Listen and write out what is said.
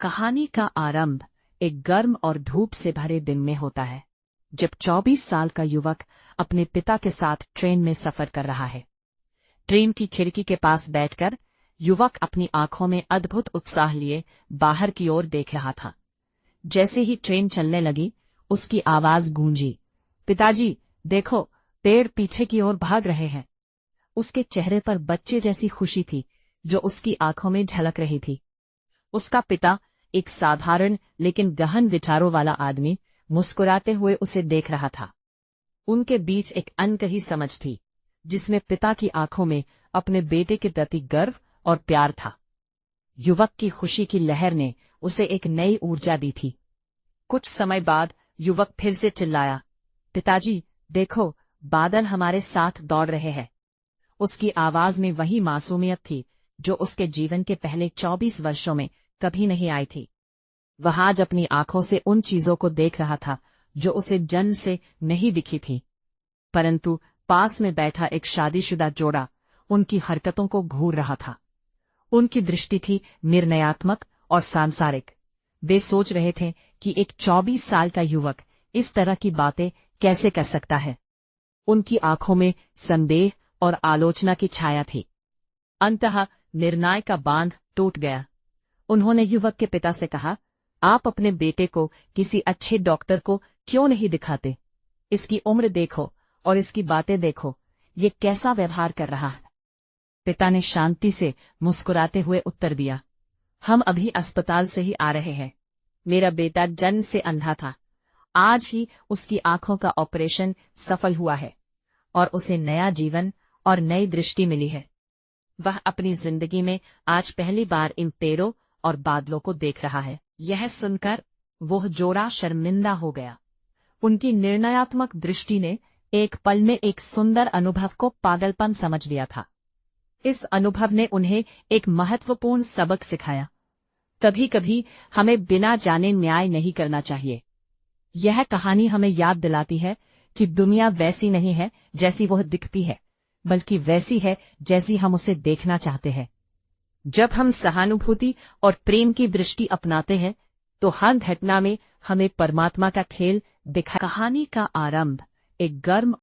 कहानी का आरंभ एक गर्म और धूप से भरे दिन में होता है, जब 24 साल का युवक अपने पिता के साथ ट्रेन में सफर कर रहा है। ट्रेन की खिड़की के पास बैठकर युवक अपनी आंखों में अद्भुत उत्साह लिए बाहर की ओर देख रहा था। जैसे ही ट्रेन चलने लगी, उसकी आवाज गूंजी, पिताजी देखो, पेड़ पीछे की ओर भाग रहे हैं। उसके चेहरे पर बच्चे जैसी खुशी थी जो उसकी आंखों में झलक रही थी। उसका पिता, एक साधारण लेकिन गहन विचारों वाला आदमी, मुस्कुराते हुए उसे देख रहा था। उनके बीच एक अनकही समझ थी, जिसमें पिता की आंखों में अपने बेटे के प्रति गर्व और प्यार था। युवक की खुशी की लहर ने उसे एक नई ऊर्जा दी थी। कुछ समय बाद युवक फिर से चिल्लाया, पिताजी देखो, बादल हमारे साथ दौड़ रहे हैं। उसकी आवाज में वही मासूमियत थी जो उसके जीवन के पहले 24 वर्षों में कभी नहीं आई थी। वह आज अपनी आंखों से उन चीजों को देख रहा था जो उसे जन्म से नहीं दिखी थी। परंतु पास में बैठा एक शादीशुदा जोड़ा उनकी हरकतों को घूर रहा था। उनकी दृष्टि थी निर्णयात्मक और सांसारिक। वे सोच रहे थे कि एक 24 साल का युवक इस तरह की बातें कैसे कर सकता है। उनकी आंखों में संदेह और आलोचना की छाया थी। अंततः निर्णय का बांध टूट गया। उन्होंने युवक के पिता से कहा, आप अपने बेटे को किसी अच्छे डॉक्टर को क्यों नहीं दिखाते? इसकी उम्र देखो और इसकी बातें देखो, ये कैसा व्यवहार कर रहा है। पिता ने शांति से मुस्कुराते हुए उत्तर दिया, हम अभी अस्पताल से ही आ रहे हैं। मेरा बेटा जन्म से अंधा था। आज ही उसकी आंखों का ऑपरेशन सफल हुआ है और उसे नया जीवन और नई दृष्टि मिली है। वह अपनी जिंदगी में आज पहली बार इन पेड़ों और बादलों को देख रहा है। यह सुनकर वह जोड़ा शर्मिंदा हो गया। उनकी निर्णयात्मक दृष्टि ने एक पल में एक सुंदर अनुभव को पागलपन समझ लिया था। इस अनुभव ने उन्हें एक महत्वपूर्ण सबक सिखाया। कभी कभी हमें बिना जाने न्याय नहीं करना चाहिए। यह कहानी हमें याद दिलाती है कि दुनिया वैसी नहीं है जैसी वह दिखती है, बल्कि वैसी है जैसी हम उसे देखना चाहते हैं। जब हम सहानुभूति और प्रेम की दृष्टि अपनाते हैं, तो हर घटना में हमें परमात्मा का खेल दिखा। कहानी का आरंभ एक गर्म